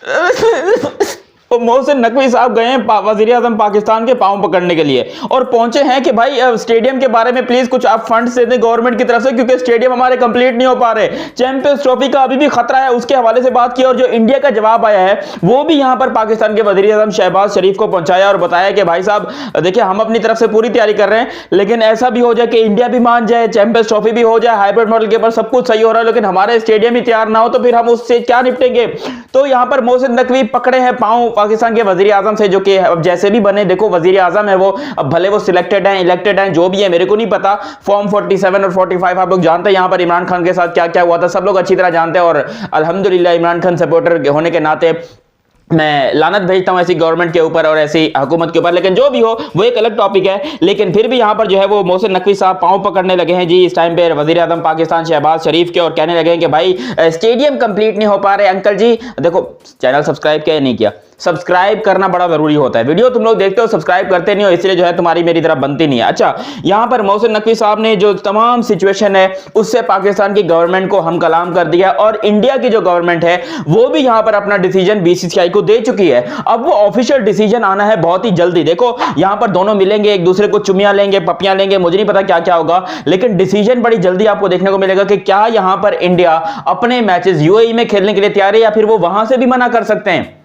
तो मोहसिन नकवी साहब गए हैं वजीर आजम पाकिस्तान के पांव पकड़ने के लिए और पहुंचे हैं कि भाई स्टेडियम के बारे में प्लीज कुछ आप फंड दे दें गवर्नमेंट की तरफ से, क्योंकि स्टेडियम हमारे कंप्लीट नहीं हो पा रहे, चैंपियंस ट्रॉफी का अभी भी खतरा है, उसके हवाले से बात की। और जो इंडिया का जवाब आया है वो भी यहां पर पाकिस्तान के वजीर आजम शहबाज शरीफ को पहुंचाया और बताया कि भाई साहब देखिए हम अपनी तरफ से पूरी तैयारी कर रहे हैं, लेकिन ऐसा भी हो जाए कि इंडिया भी मान जाए, चैंपियंस ट्रॉफी भी हो जाए, हाइब्रिड मॉडल के ऊपर सब कुछ सही हो रहा है, लेकिन हमारे स्टेडियम ही तैयार ना हो तो फिर हम उससे क्या निपटेंगे। तो यहां पर मोहसिन नकवी पकड़े हैं पांव पाकिस्तान के वजीर आजम से, जो कि अब जैसे भी बने, देखो वजीर आजम है वो, अब भले वो सिलेक्टेड हैं इलेक्टेड हैं जो भी है मेरे को नहीं पता, फॉर्म 47 और 45 आप लोग जानते हैं यहां पर इमरान खान के साथ क्या क्या हुआ था, सब लोग अच्छी तरह जानते हैं। और अल्हम्दुलिल्लाह इमरान खान सपोर्टर होने के नाते मैं लानत भेजता हूं ऐसी गवर्नमेंट के ऊपर और ऐसी हुकूमत के ऊपर, लेकिन जो भी हो वो एक अलग टॉपिक है। लेकिन फिर भी यहां पर जो है वो मोहसिन नकवी साहब पांव पकड़ने लगे हैं जी इस टाइम पे वजीर आजम पाकिस्तान शहबाज शरीफ के, और कहने लगे हैं कि भाई स्टेडियम कंप्लीट नहीं हो पा रहे अंकल जी। देखो चैनल सब्सक्राइब किया नहीं किया, सब्सक्राइब करना बड़ा जरूरी होता है, वीडियो तुम लोग देखते हो सब्सक्राइब करते नहीं हो, इसलिए जो है तुम्हारी मेरी तरफ बनती नहीं है। अच्छा, यहां पर मोहसिन नकवी साहब ने जो तमाम सिचुएशन है उससे पाकिस्तान की गवर्नमेंट को हम कलाम कर दिया, और इंडिया की जो गवर्नमेंट है वो भी यहां पर अपना डिसीजन बीसीसीआई को दे चुकी है। अब वो ऑफिशियल डिसीजन आना है बहुत ही जल्दी। देखो यहां पर दोनों मिलेंगे, एक दूसरे को चुमिया लेंगे, पपियां लेंगे, मुझे नहीं पता क्या क्या होगा, लेकिन डिसीजन बड़ी जल्दी आपको देखने को मिलेगा कि क्या यहां पर इंडिया अपने मैचेस यूएई में खेलने के लिए तैयार है या फिर वो वहां से भी मना कर सकते हैं।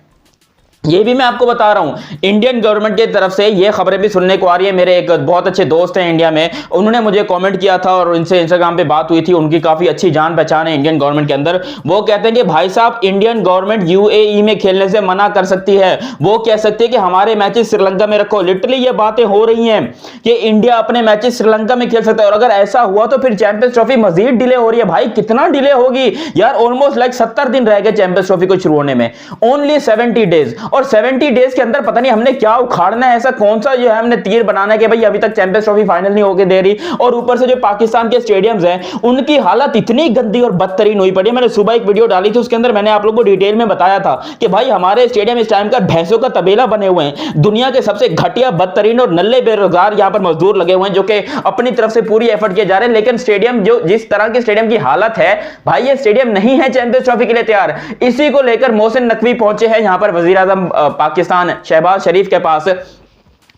ये भी मैं आपको बता रहा हूं, इंडियन गवर्नमेंट की तरफ से ये खबरें भी सुनने को आ रही है। मेरे एक बहुत अच्छे दोस्त हैं इंडिया में, उन्होंने मुझे कमेंट किया था और उनसे इंस्टाग्राम पे बात हुई थी, उनकी काफी अच्छी जान पहचान है इंडियन गवर्नमेंट के अंदर। वो कहते हैं कि भाई साहब इंडियन गवर्नमेंट यूएई में खेलने से मना कर सकती है, वो कह सकती है कि हमारे मैचेस श्रीलंका में रखो। लिटरली ये बातें हो रही हैं कि इंडिया अपने मैचेस श्रीलंका में खेल सकता है, और अगर ऐसा हुआ तो फिर चैंपियंस ट्रॉफी मजीद डिले हो रही है। भाई कितना डिले होगी यार, ऑलमोस्ट लाइक 70 दिन रह गए चैंपियंस ट्रॉफी को शुरू होने में, ओनली 70 डेज, और 70 डेज के अंदर पता नहीं हमने क्या उखाड़ना है, ऐसा कौन सा जो है हमने तीर बनाना है कि भाई अभी तक चैंपियंस ट्रॉफी फाइनल नहीं होके दे रही। और ऊपर से जो पाकिस्तान के स्टेडियम्स हैं उनकी हालत इतनी गंदी और बदतरीन हुई पड़ी है। मैंने सुबह एक वीडियो डाली थी, उसके अंदर मैंने आप लोगों को डिटेल में बताया था कि भाई हमारे स्टेडियम इस टाइम का भैंसों का तबेला बने हुए हैं, दुनिया के सबसे घटिया बदतरीन और नल्ले बेरोजगार यहां पर मजदूर लगे हुए हैं जो कि अपनी तरफ से पूरी एफर्ट किए जा रहे हैं, लेकिन स्टेडियम जो जिस तरह के स्टेडियम की हालत है भाई, ये स्टेडियम नहीं है चैंपियंस ट्रॉफी के लिए तैयार। इसी को लेकर मोहसिन नकवी पहुंचे हैं यहां पर वजीर आजम पाकिस्तान शहबाज शरीफ के पास,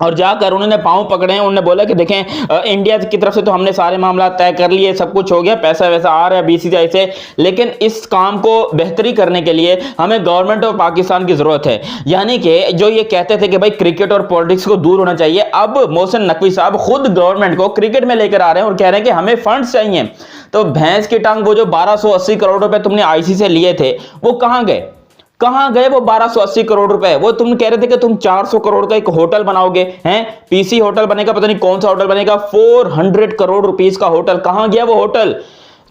और जाकर उन्होंने पांव पकड़े हैं। उन्होंने बोला कि देखें इंडिया की तरफ से तो हमने सारे मामला तय कर लिए, सब कुछ हो गया, पैसा वैसा आ रहा है बीसीसीआई से, लेकिन इस काम को बेहतरी करने के लिए हमें गवर्नमेंट ऑफ पाकिस्तान की जरूरत है। यानी कि जो ये कहते थे कि भाई क्रिकेट और पॉलिटिक्स को दूर होना चाहिए, अब मोहसिन नकवी साहब खुद गवर्नमेंट को क्रिकेट में लेकर आ रहे हैं और कह रहे हैं कि हमें फंड्स चाहिए। तो भैंस की टांग, वो जो 1280 करोड़ रुपए तुमने आईसी से लिए थे वो कहां गए, कहां गए वो 1280 करोड़ रुपए? वो तुम कह रहे थे कि तुम 400 करोड़ का एक होटल बनाओगे, हैं पीसी होटल बनेगा, पता नहीं कौन सा होटल बनेगा, 400 करोड़ रुपीस का होटल, कहां गया वो होटल?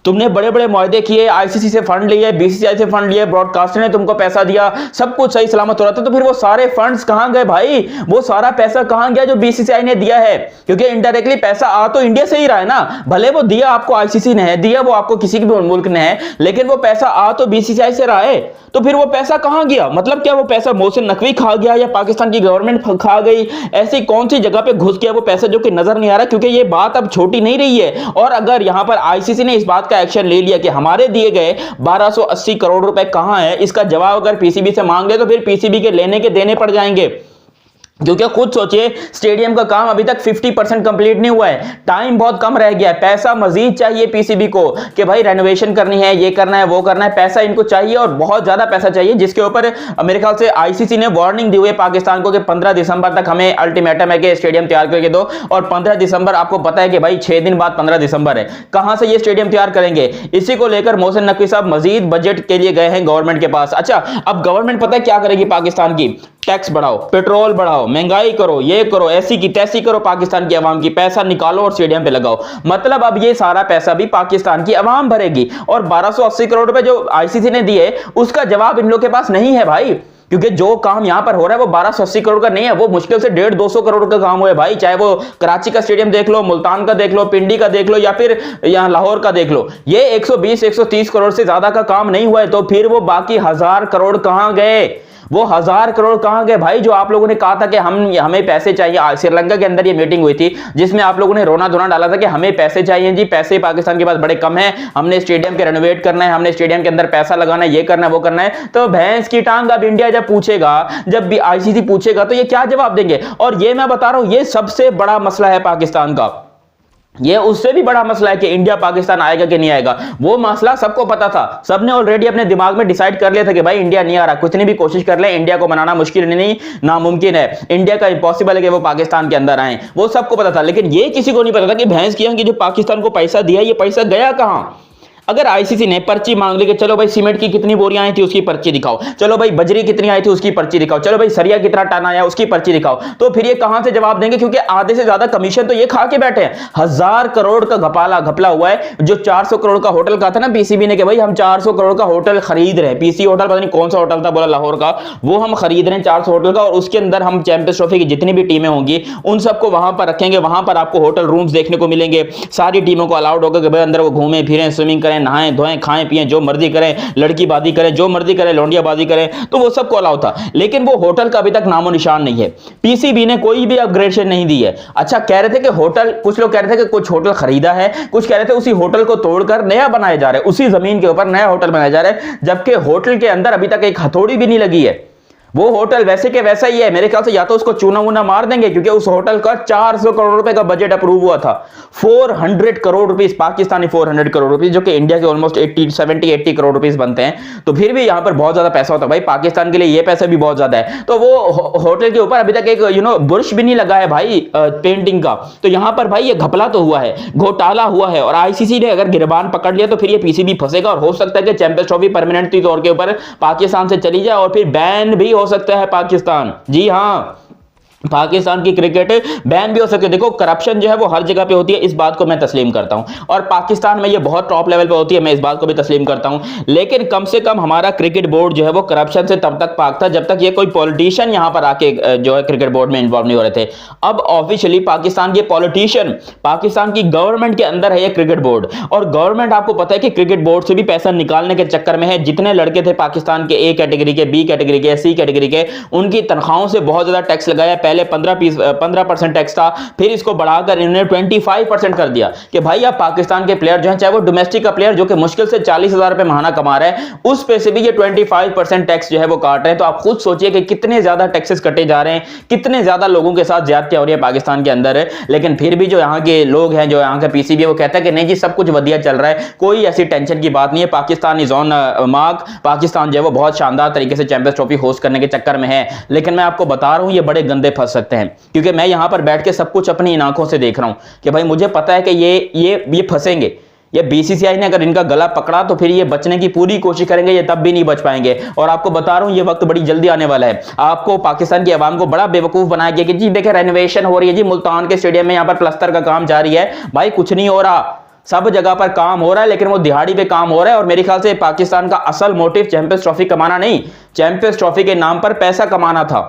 तुमने बड़े बड़े मुआहदे किए, आईसीसी से फंड लिए, बीसीसीआई से फंड लिए, ब्रॉडकास्टर ने तुमको पैसा दिया, सब कुछ सही सलामत हो रहा था, तो फिर वो सारे फंड्स कहां गए भाई? वो सारा पैसा कहां गया जो बीसीसीआई ने दिया है? क्योंकि इनडायरेक्टली पैसा आ तो इंडिया से ही रहा है ना, भले वो दिया आपको आईसीसी ने है, दिया वो आपको किसी भी मुल्क ने है, लेकिन वो पैसा आ तो बीसीसीआई से रहा है। तो फिर वो पैसा कहां गया? मतलब क्या वो पैसा मोहसिन नकवी खा गया या पाकिस्तान की गवर्नमेंट खा गई? ऐसी कौन सी जगह पे घुस गया वो पैसा जो कि नजर नहीं आ रहा? क्योंकि ये बात अब छोटी नहीं रही है, और अगर यहां पर आईसीसी ने इस बात का एक्शन ले लिया कि हमारे दिए गए 1280 करोड़ रुपए कहां है, इसका जवाब अगर पीसीबी से मांग ले तो फिर पीसीबी के लेने के देने पड़ जाएंगे। क्योंकि खुद सोचिए स्टेडियम का काम अभी तक 50% कंप्लीट नहीं हुआ है, टाइम बहुत कम रह गया है, पैसा मजीद चाहिए पीसीबी को कि भाई रेनोवेशन करनी है, ये करना है, वो करना है, पैसा इनको चाहिए और बहुत ज्यादा पैसा चाहिए, जिसके ऊपर मेरे ख्याल से आईसीसी ने वार्निंग दी हुई है पाकिस्तान को कि 15 दिसंबर तक हमें अल्टीमेटम है कि स्टेडियम तैयार करके दो। और 15 दिसंबर आपको पता है कि भाई 6 दिन बाद 15 दिसंबर है, कहां से ये स्टेडियम तैयार करेंगे? इसी को लेकर मोहसिन नकवी साहब मजीद बजट के लिए गए हैं गवर्नमेंट के पास। अच्छा, अब गवर्नमेंट पता है क्या करेगी पाकिस्तान की? टैक्स बढ़ाओ, पेट्रोल बढ़ाओ, महंगाई करो, ये करो, ऐसी की तैसी करो पाकिस्तान की आवाम की, पैसा निकालो और स्टेडियम पे लगाओ। मतलब अब ये सारा पैसा भी पाकिस्तान की आवाम भरेगी, और 1280 करोड़ रुपए जो आईसीसी ने दिए उसका जवाब इन लोगों के पास नहीं है भाई, क्योंकि जो काम यहां पर हो रहा है वो 1280 करोड़ का नहीं है, वो मुश्किल से 150-200 करोड़ का काम हुआ है भाई। चाहे वो कराची का स्टेडियम देख लो, मुल्तान का देख लो, पिंडी का देख लो, या फिर यहां लाहौर का देख लो, ये 120-130 करोड़ से ज्यादा का काम नहीं हुआ है। तो फिर वो बाकी 1000 करोड़ कहां गए? वो 1000 करोड़ कहां गए भाई? जो आप लोगों ने कहा था कि हमें पैसे चाहिए, श्रीलंका के अंदर ये मीटिंग हुई थी जिसमें आप लोगों ने रोना धोना डाला था कि हमें पैसे चाहिए जी, पैसे पाकिस्तान के पास बड़े कम है, हमने स्टेडियम के रेनोवेट करना है, हमने स्टेडियम के अंदर पैसा लगाना है, ये करना है, वो करना है। तो भैंस की टांग अब इंडिया जब पूछेगा, जब भी आईसीसी पूछेगा तो ये क्या जवाब देंगे? और ये मैं बता रहा हूं, ये सबसे बड़ा मसला है पाकिस्तान का। ये उससे भी बड़ा मसला है कि इंडिया पाकिस्तान आएगा कि नहीं आएगा। वो मसला सबको पता था, सबने ऑलरेडी अपने दिमाग में डिसाइड कर लिया था कि भाई इंडिया नहीं आ रहा, कितनी भी कोशिश कर ले इंडिया को मनाना मुश्किल नहीं, नामुमकिन है, इंडिया का इंपॉसिबल है कि वो पाकिस्तान के अंदर आए। वो सबको पता था, लेकिन ये किसी को नहीं पता था कि भैंस की जो पाकिस्तान को पैसा दिया, ये पैसा गया कहां? अगर आईसीसी ने पर्ची मांग ली कि चलो भाई सीमेंट की कितनी बोरियां आई थी उसकी पर्ची दिखाओ, चलो भाई बजरी कितनी आई थी उसकी पर्ची दिखाओ, चलो भाई सरिया कितना टन आया उसकी पर्ची दिखाओ, तो फिर ये कहां से जवाब देंगे? क्योंकि आधे से ज्यादा कमीशन तो ये खा के बैठे हैं। 1000 करोड़ का घपला हुआ है। जो 400 करोड़ का होटल कहा था ना पीसीबी ने कि भाई हम 400 करोड़ का होटल खरीद रहे हैं, पीसी होटल पता नहीं कौन सा होटल था, बोला लाहौर का, वो हम खरीद रहे हैं 400 होटल का, और उसके अंदर हम चैंपियंस ट्रॉफी की जितनी भी टीमें होंगी उन सबको वहां पर रखेंगे, वहां पर आपको होटल रूम्स देखने को मिलेंगे, सारी टीमों को अलाउड होगा कि भाई अंदर वो घूमें फिरें, स्विमिंग करें, नहाएं धोएं, खाएं पिए, जो मर्जी करें, लड़की बाजी करें, जो मर्जी करें, लौंडियाबाजी करें, तो वो सबको अलाउ था। लेकिन वो होटल का अभी तक नामो निशान नहीं है, पीसीबी ने कोई भी अपग्रेडेशन नहीं दी है। अच्छा, कह रहे थे कि होटल, कुछ लोग कह रहे थे कि कुछ होटल खरीदा है, कुछ कह रहे थे उसी होटल को तोड़कर नया बनाया जा रहा है, उसी जमीन के ऊपर नया होटल बनाया जा रहा है, जबकि होटल के अंदर अभी तक एक हथौड़ी भी नहीं लगी है। वो होटल वैसे के वैसा ही है। मेरे ख्याल से या तो उसको चूना वूना मार देंगे, क्योंकि उस होटल का 400 करोड़ रुपए का बजट अप्रूव हुआ था। 400 करोड़ रुपीस, पाकिस्तानी 400 करोड़ रुपीस, जो कि इंडिया के ऑलमोस्ट 80 करोड़ रुपीस बनते हैं। तो फिर भी यहां पर बहुत ज्यादा पैसा होता है भाई, पाकिस्तान के लिए ये पैसा भी बहुत ज्यादा है। तो वो होटल के ऊपर अभी तक एक बुर्श भी नहीं लगा है भाई पेंटिंग का। तो यहां पर भाई ये घपला तो हुआ है, घोटाला हुआ है, और आईसीसी ने अगर गिरबान पकड़ लिया तो फिर ये पीसीबी फंसेगा, और हो सकता है कि चैंपियंस ट्रॉफी परमानेंटली तौर के ऊपर पाकिस्तान से चली जाए, और फिर बैन भी हो सकता है पाकिस्तान। जी हां, पाकिस्तान की क्रिकेट बैन भी हो सकती है। देखो, करप्शन जो है वो हर जगह पे होती है, इस बात को मैं तस्लीम करता हूं, और पाकिस्तान में ये बहुत टॉप लेवल पे होती है, मैं इस बात को भी तस्लीम करता हूं। लेकिन कम से कम हमारा क्रिकेट बोर्ड जो है वो करप्शन से तब तक पाक था जब तक ये कोई पॉलिटिशियन यहां पर आके जो है क्रिकेट बोर्ड में इन्वॉल्व नहीं हो रहे थे। अब ऑफिशियली पाकिस्तान के पॉलिटिशियन, पाकिस्तान की गवर्नमेंट के अंदर है ये क्रिकेट बोर्ड, और गवर्नमेंट आपको पता है कि क्रिकेट बोर्ड से भी पैसा निकालने के चक्कर में है। जितने लड़के थे पाकिस्तान के, ए कैटेगरी के, बी कैटेगरी के, सी कैटेगरी के, उनकी तनख्वाहों से बहुत ज्यादा टैक्स लगाया। पहले 15% टैक्स था, फिर इसको बढ़ाकर इन्होंने 25% कर दिया कि भाई अब पाकिस्तान के प्लेयर जो हैं, चाहे वो डोमेस्टिक का प्लेयर जो कि मुश्किल से 40,000 रुपए महीना कमा रहा है, उस पे से भी ये 25% टैक्स जो है वो काट रहे हैं। तो आप खुद सोचिए कि कितने ज्यादा टैक्सेस कटे जा रहे हैं, कितने ज्यादा लोगों के साथ ज्यादतियां हो रही है पाकिस्तान के अंदर है। लेकिन फिर भी जो यहाँ के लोग हैं, जो यहाँ का पीसीबी है, वो कहता है कि नहीं जी सब कुछ बढ़िया चल रहा है, कोई ऐसी टेंशन की बात नहीं है, Pakistan is on mark, Pakistan जो है वो बहुत शानदार तरीके से चैंपियंस ट्रॉफी होस्ट करने के चक्कर में है। लेकिन मैं आपको बता रहा हूं, ये बड़े गंदे फंस सकते हैं, क्योंकि मैं यहां पर बैठ के सब कुछ अपनी इन आंखों से देख रहा हूं कि भाई मुझे पता है कि ये फंसेंगे। ये बीसीसीआई ने अगर इनका गला पकड़ा तो फिर ये बचने की पूरी कोशिश करेंगे, ये तब भी नहीं बच पाएंगे। और आपको बता रहा हूं, ये वक्त बड़ी जल्दी आने वाला है। आपको पाकिस्तान की आवाम को बड़ा बेवकूफ बनाया गया कि जी देखे रेनोवेशन हो रही है जी, मुल्तान के स्टेडियम में यहां पर प्लास्टर का काम जारी है। भाई कुछ नहीं हो रहा, सब जगह पर काम हो रहा है, लेकिन वो दिहाड़ी पे काम हो रहा है। और मेरे ख्याल से पाकिस्तान का असल मोटिव चैंपियंस ट्रॉफी कमाना नहीं, चैंपियंस ट्रॉफी के नाम पर पैसा कमाना था,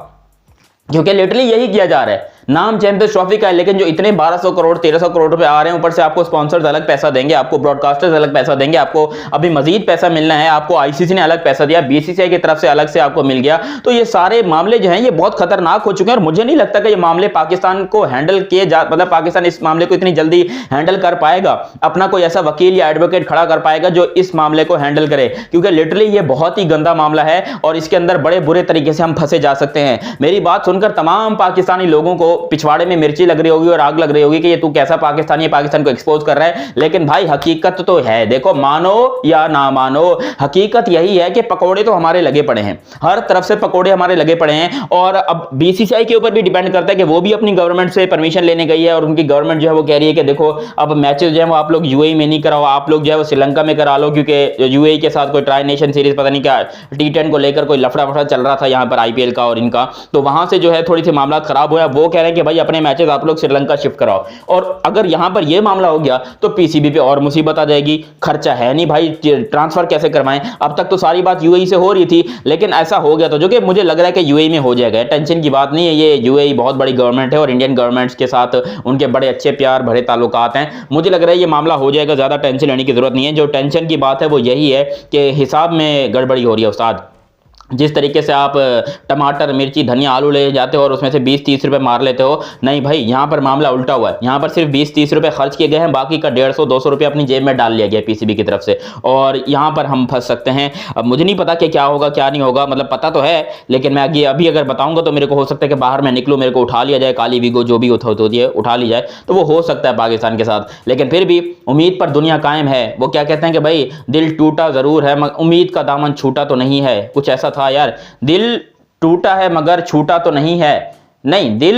क्योंकि लिटरली यही किया जा रहा है। नाम चैंपियंस ट्रॉफी का है, लेकिन जो इतने 1200 करोड़ 1300 करोड़ रुपए आ रहे हैं, ऊपर से आपको स्पॉन्सर्स अलग पैसा देंगे, आपको ब्रॉडकास्टर्स अलग पैसा देंगे, आपको अभी मजीद पैसा मिलना है, आपको आईसीसी ने अलग पैसा दिया, बीसीसीआई की तरफ से अलग से आपको मिल गया। तो ये सारे मामले जो हैं ये बहुत खतरनाक हो चुके हैं, और मुझे नहीं लगता कि ये मामले पाकिस्तान को हैंडल किए जा, मतलब पाकिस्तान इस मामले को इतनी जल्दी हैंडल कर पाएगा, अपना कोई ऐसा वकील या एडवोकेट खड़ा कर पाएगा जो इस मामले को हैंडल करे, क्योंकि लिटरली ये बहुत ही गंदा मामला है, और इसके अंदर बड़े बुरे तरीके से हम फंसे जा सकते हैं। मेरी बात सुनकर तमाम पाकिस्तानी लोगों को पिछवाड़े में मिर्ची लग रही होगी और आग लग रही होगी कि ये तू कैसा पाकिस्तानी है, पाकिस्तान को एक्सपोज कर रहा है। लेकिन भाई हकीकत तो है, देखो मानो या ना मानो, हकीकत यही है कि पकोड़े तो हमारे लगे पड़े हैं, हर तरफ से पकोड़े हमारे लगे पड़े हैं। और अब बीसीसीआई के ऊपर भी डिपेंड करता है कि वो भी अपनी गवर्नमेंट से परमिशन लेने गई है, और उनकी गवर्नमेंट जो है वो कह रही है कि देखो अब मैचेस जो है वो आप लोग यूएई में नहीं कराओ, आप लोग जो है वो श्रीलंका में करा लो, क्योंकि यूएई के साथ कोई ट्राई नेशन सीरीज पता नहीं क्या T10 को लेकर कोई लफड़ा चल रहा था यहाँ पर आईपीएल का और इनका, तो वहां से जो है थोड़ी सी मामला खराब हुआ। वो कह रहे हैं कि भाई अपने मैचेस आप लोग श्रीलंका शिफ्ट कराओ, और अगर यहां पर यह मामला हो गया तो पीसीबी पे और मुसीबत आ जाएगी। खर्चा है नहीं भाई, ट्रांसफर कैसे करवाएं? अब तक तो सारी बात यूएई से हो रही थी, लेकिन ऐसा हो गया तो जो कि मुझे लग रहा है कि यूएई में हो जाएगा, टेंशन की बात नहीं है। ये यूएई बहुत बड़ी गवर्नमेंट है और इंडियन गवर्नमेंट्स के साथ उनके बड़े अच्छे प्यार भरे ताल्लुकात हैं। मुझे लग रहा है ये मामला हो जाएगा, ज्यादा टेंशन लेने की जरूरत नहीं है। जो टेंशन की बात है वो यही है कि हिसाब में गड़बड़ी हो रही है उस्ताद। जिस तरीके से आप टमाटर मिर्ची धनिया आलू ले जाते हो और उसमें से 20-30 रुपए मार लेते हो, नहीं भाई यहाँ पर मामला उल्टा हुआ है। यहाँ पर सिर्फ 20-30 रुपए खर्च किए गए हैं, बाकी का 150-200 रुपए अपनी जेब में डाल लिया गया पीसीबी की तरफ से, और यहाँ पर हम फंस सकते हैं। अब मुझे नहीं पता कि क्या होगा क्या नहीं होगा, मतलब पता तो है, लेकिन मैं आगे अभी अगर बताऊंगा तो मेरे को हो सकता है कि बाहर मैं निकलूँ, मेरे को उठा लिया जाए, काली वीगो जो भी होती है उठा ली जाए, तो वो हो सकता है पाकिस्तान के साथ। लेकिन फिर भी उम्मीद पर दुनिया कायम है। वो क्या कहते हैं कि भाई दिल टूटा जरूर है मगर उम्मीद का दामन छूटा तो नहीं है, कुछ ऐसा था यार। दिल टूटा है मगर छूटा तो नहीं है, नहीं दिल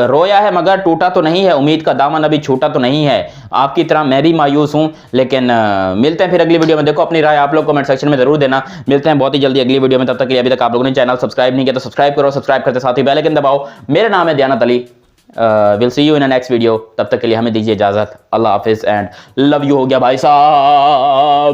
रोया है मगर टूटा तो नहीं है, उम्मीद का दामन अभी छूटा तो नहीं है। आपकी तरह मैं भी मायूस हूं, लेकिन मिलते हैं फिर अगली वीडियो में। देखो अपनी राय आप लोग कमेंट सेक्शन में जरूर देना। मिलते हैं बहुत ही जल्दी अगली वीडियो में, तब तक के लिए अभी तक आप लोगों ने चैनल सब्सक्राइब नहीं किया तो सब्सक्राइब करो, सब्सक्राइब करते साथ ही बेल आइकन दबाओ। मेरा नाम है Dayanat Ali, will see you in next video. तब तक के लिए हमें दीजिए इजाजत। अल्लाह हाफिज एंड लव यू। हो गया भाई साहब।